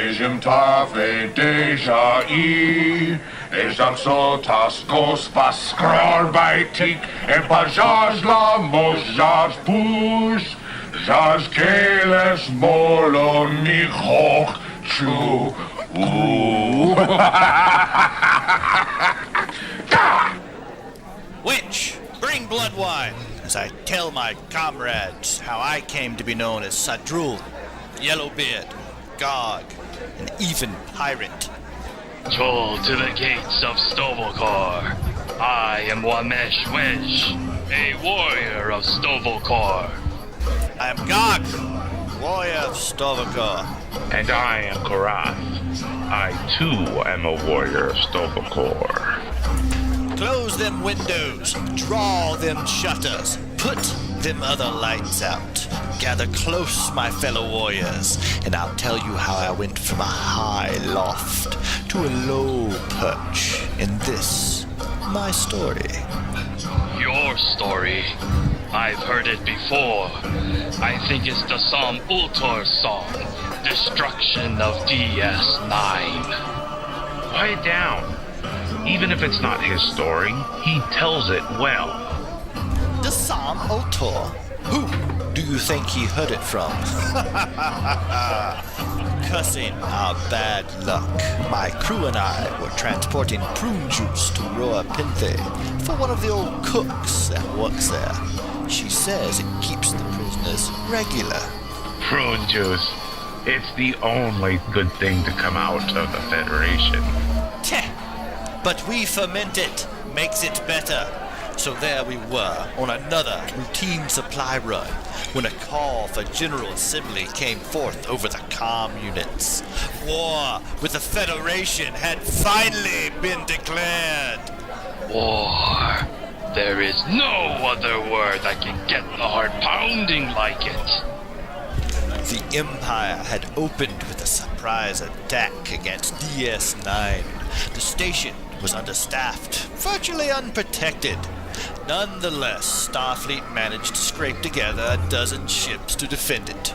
Ezim tave deja I, Ezam sotas gospas skror baitik, Empajaj la mojaj push, Jaj keles molo nichoch chu. Witch, bring blood wine, as I tell my comrades how I came to be known as Sadrul, Yellowbeard, Gog, and even Pirate. Troll to the Gates of Sto'vo'kor. I am Wamesh Wesh, a warrior of Sto'vo'kor. I am Gog, warrior of Sto'vo'kor. And I am Korrath. I too am a warrior of Troubadore. Close them windows, draw them shutters, put them other lights out. Gather close, my fellow warriors, and I'll tell you how I went from a high loft to a low perch in this, my story. Your story? I've heard it before. I think it's the Psalm Ultor song, Destruction of DS9. Quiet down. Even if it's not his story, he tells it well. The Psalm Ultor? Who do you think he heard it from? Cussing our bad luck, my crew and I were transporting prune juice to Roa Pinthe for one of the old cooks that works there. She says it keeps the prisoners regular. Prune juice. It's the only good thing to come out of the Federation. Teh, but we ferment it, makes it better. So there we were, on another routine supply run, when a call for General Assembly came forth over the comm units. War with the Federation had finally been declared. War. There is no other word that can get the heart pounding like it. The Empire had opened with a surprise attack against DS9. The station was understaffed, virtually unprotected. Nonetheless, Starfleet managed to scrape together a dozen ships to defend it.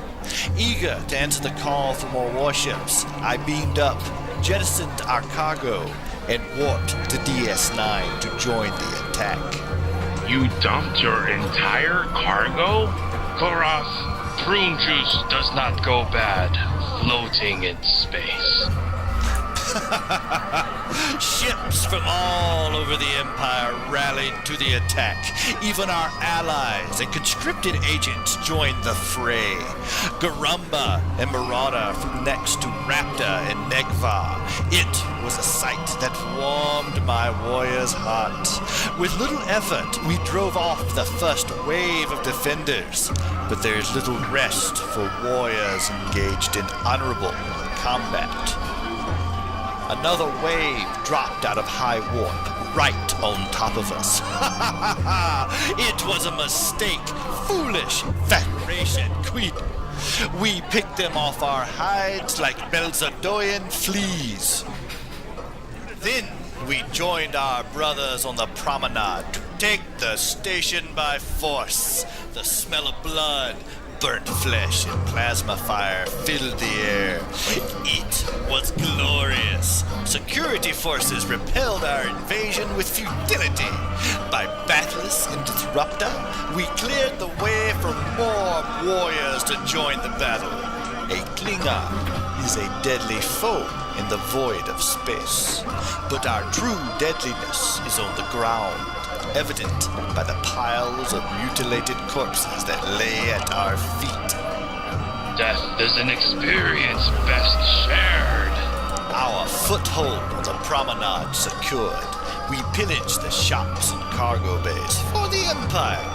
Eager to answer the call for more warships, I beamed up, jettisoned our cargo, and warped to DS9 to join the attack. You dumped your entire cargo? Korrath, prune juice does not go bad floating in space. Ships from all over the Empire rallied to the attack. Even our allies and conscripted agents joined the fray. Garumba and Marauder flew next to Raptor and Negvar. It was a sight that warmed my warrior's heart. With little effort, we drove off the first wave of defenders. But there is little rest for warriors engaged in honorable combat. Another wave dropped out of high warp, right on top of us. It was a mistake. Foolish Federation Queen. We picked them off our hides like Belzadorian fleas. Then we joined our brothers on the promenade to take the station by force. The smell of blood, burnt flesh, and plasma fire filled the air. It was glorious. Security forces repelled our invasion with futility. By Battless and Disruptor, we cleared the way for more warriors to join the battle. A Klingon is a deadly foe in the void of space. But our true deadliness is on the ground, evident by the piles of mutilated corpses that lay at our feet. Death is an experience best shared. Our foothold on the promenade secured, we pillaged the shops and cargo bays for the Empire.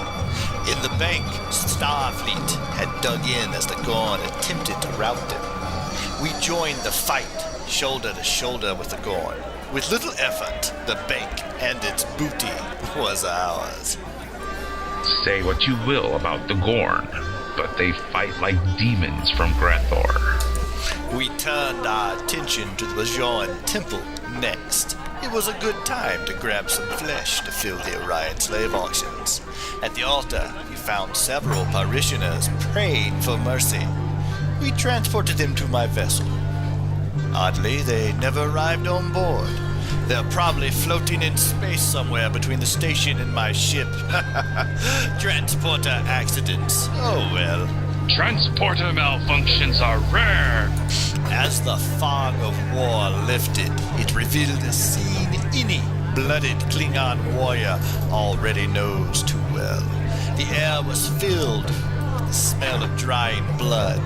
In the bank, Starfleet had dug in as the Gorn attempted to rout them. We joined the fight, shoulder to shoulder with the Gorn. With little effort, the bank and its booty was ours. Say what you will about the Gorn, but they fight like demons from Greathor. We turned our attention to the Bajoran Temple next. It was a good time to grab some flesh to fill the Orion slave auctions. At the altar, we found several parishioners praying for mercy. We transported them to my vessel. Oddly, they never arrived on board. They're probably floating in space somewhere between the station and my ship. Transporter accidents. Oh well. Transporter malfunctions are rare. As the fog of war lifted, it revealed a scene any blooded Klingon warrior already knows too well. The air was filled with the smell of drying blood.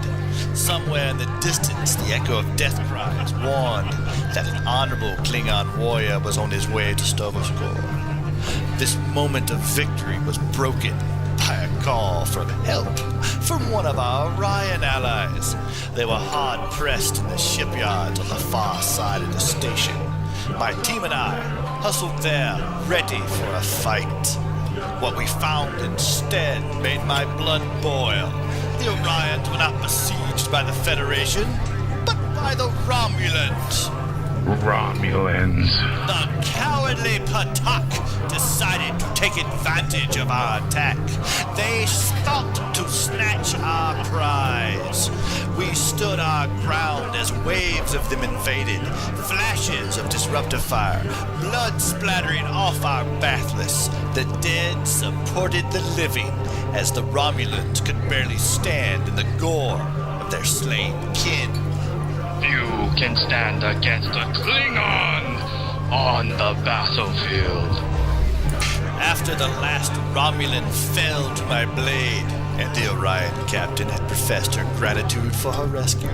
Somewhere in the distance, the echo of death cries warned that an honorable Klingon warrior was on his way to Sto'vo'kor. This moment of victory was broken by a call for help from one of our Orion allies. They were hard-pressed in the shipyards on the far side of the station. My team and I hustled there, ready for a fight. What we found instead made my blood boil. The Orions were not besieged by the Federation, but by the Romulans. Romulans. The cowardly Patak decided to take advantage of our attack. They stopped to snatch our prize. We stood our ground as waves of them invaded, flashes of disruptive fire, blood splattering off our bathless. The dead supported the living, as the Romulans could barely stand in the gore of their slain kin. Few can stand against a Klingon on the battlefield. After the last Romulan fell to my blade, and the Orion captain had professed her gratitude for her rescue,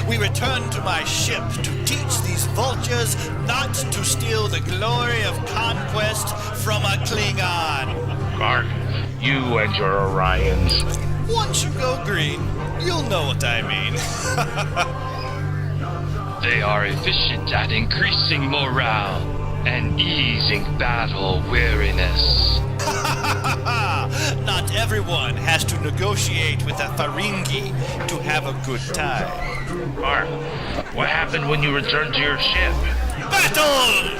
we returned to my ship to teach these vultures not to steal the glory of conquest from a Klingon. Garg, you and your Orions. Once you go green, you'll know what I mean. They are efficient at increasing morale and easing battle weariness. Not everyone has to negotiate with a Ferengi to have a good time. Garg, what happened when you returned to your ship? Battle!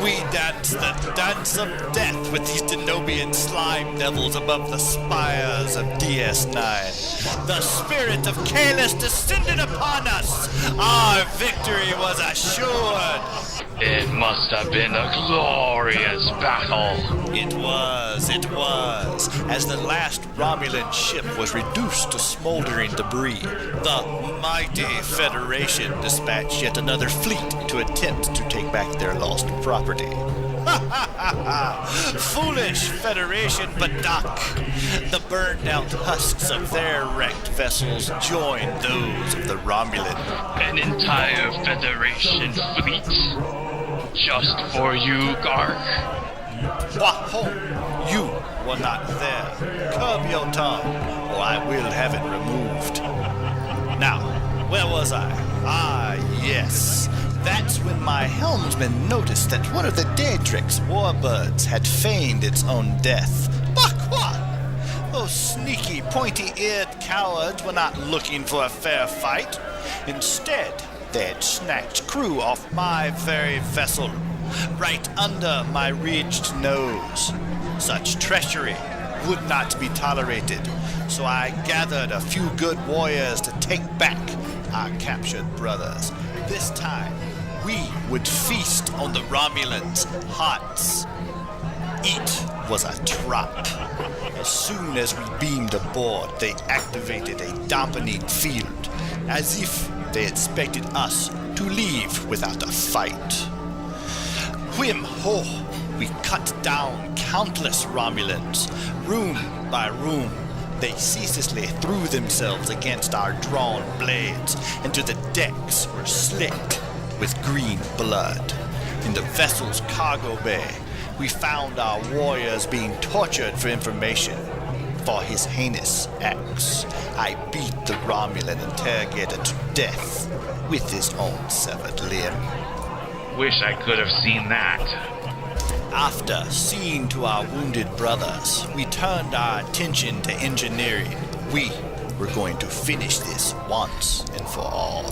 We dance the dance of death with these Denobian slime devils above the spires of DS9. The spirit of Kahless descended upon us. Our victory was assured. It must have been a glorious battle. It was. As the last Romulan ship was reduced to smoldering debris, the mighty Federation dispatched yet another fleet to attempt to take back their lost property. Foolish Federation Badak. The burned-out husks of their wrecked vessels joined those of the Romulan. An entire Federation fleet? Just for you, Garg? Waho! You were not there. Curb your tongue, or I will have it removed. Now, where was I? Ah, yes. That's when my helmsman noticed that one of the Daedric's warbirds had feigned its own death. Bakwa! Those sneaky, pointy-eared cowards were not looking for a fair fight. Instead, they had snatched crew off my very vessel, right under my ridged nose. Such treachery would not be tolerated, so I gathered a few good warriors to take back our captured brothers. This time, we would feast on the Romulans' hearts. It was a trap. As soon as we beamed aboard, they activated a dampening field, as if they expected us to leave without a fight. Whim ho! We cut down countless Romulans. Room by room, they ceaselessly threw themselves against our drawn blades, until the decks were slicked with green blood. In the vessel's cargo bay, we found our warriors being tortured for information. For his heinous acts, I beat the Romulan interrogator to death with his own severed limb. Wish I could have seen that. After seeing to our wounded brothers, we turned our attention to engineering. We were going to finish this once and for all.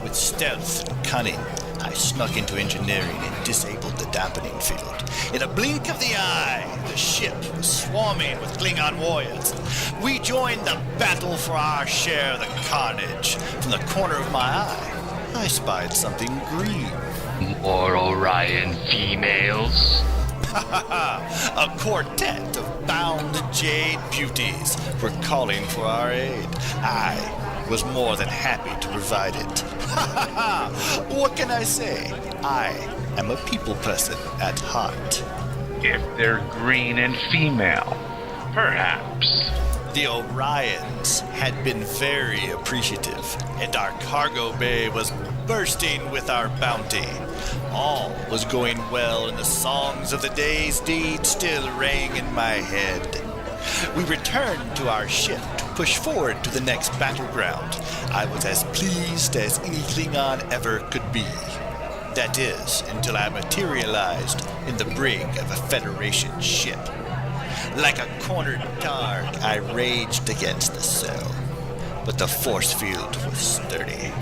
With stealth and cunning, I snuck into engineering and disabled the dampening field. In a blink of the eye, the ship was swarming with Klingon warriors. We joined the battle for our share of the carnage. From the corner of my eye, I spied something green. More Orion females? A quartet of bound jade beauties were calling for our aid. I was more than happy to provide it. What can I say? I am a people person at heart. If they're green and female, perhaps. The Orions had been very appreciative, and our cargo bay was bursting with our bounty. All was going well, and the songs of the day's deed still rang in my head. We returned to our ship to push forward to the next battleground. I was as pleased as any Klingon ever could be. That is, until I materialized in the brig of a Federation ship. Like a cornered dog, I raged against the cell, but the force field was sturdy.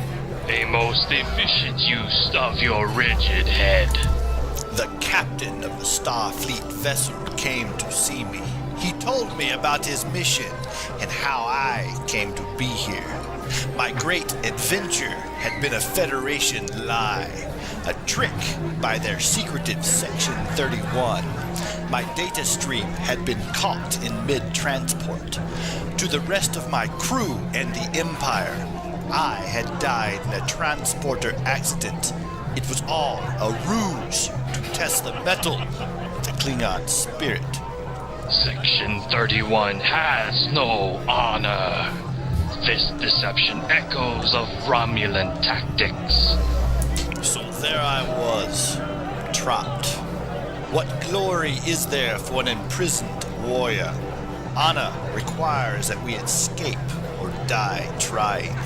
A most efficient use of your rigid head. The captain of the Starfleet vessel came to see me. He told me about his mission and how I came to be here. My great adventure had been a Federation lie, a trick by their secretive Section 31. My data stream had been caught in mid-transport. To the rest of my crew and the Empire, I had died in a transporter accident. It was all a ruse to test the mettle of the Klingon spirit. Section 31 has no honor. This deception echoes of Romulan tactics. So there I was, trapped. What glory is there for an imprisoned warrior? Honor requires that we escape or die trying.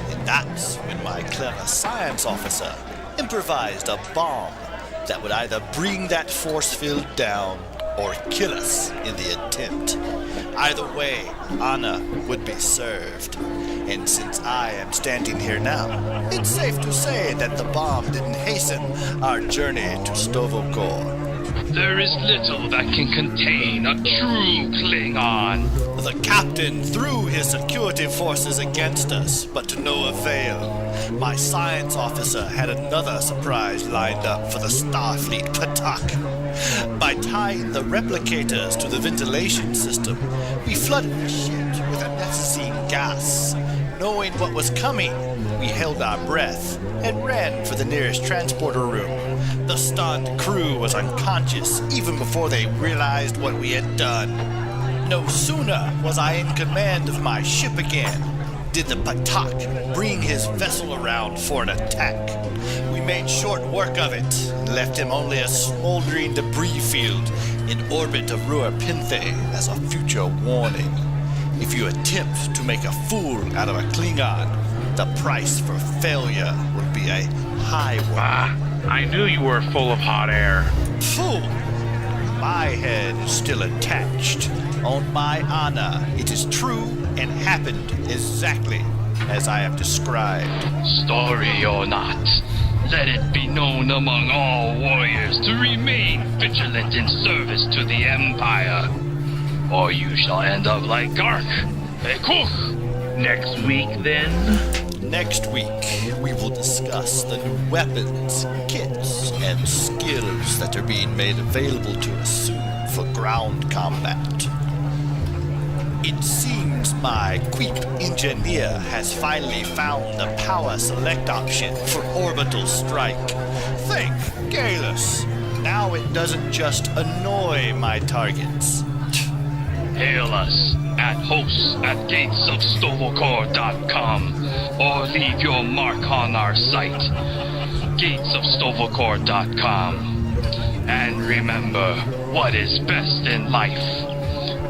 And that's when my clever science officer improvised a bomb that would either bring that force field down or kill us in the attempt. Either way, honor would be served. And since I am standing here now, it's safe to say that the bomb didn't hasten our journey to Sto'vo'kor. There is little that can contain a true Klingon. The captain threw his security forces against us, but to no avail. My science officer had another surprise lined up for the Starfleet Patak. By tying the replicators to the ventilation system, we flooded the ship with anethicene gas. Knowing what was coming, we held our breath and ran for the nearest transporter room. The stunned crew was unconscious even before they realized what we had done. No sooner was I in command of my ship again did the Patak bring his vessel around for an attack. We made short work of it and left him only a smoldering debris field in orbit of Ruapinthe as a future warning. If you attempt to make a fool out of a Klingon, the price for failure would be a high one. I knew you were full of hot air. Fool! My head is still attached. On my honor, it is true and happened exactly as I have described. Story or not, let it be known among all warriors to remain vigilant in service to the Empire, or you shall end up like Gark, a cook. Next week, then? Next week, we will discuss the new weapons, kits, and skills that are being made available to us soon for ground combat. It seems my Queep engineer has finally found the power select option for orbital strike. Think, Galus. Now it doesn't just annoy my targets. Hail us at hosts@gatesofsto'vo'kor.com or leave your mark on our site, gatesofsto'vo'kor.com. And remember what is best in life.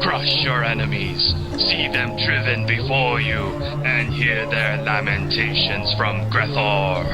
Crush your enemies, see them driven before you, and hear their lamentations from Grethor.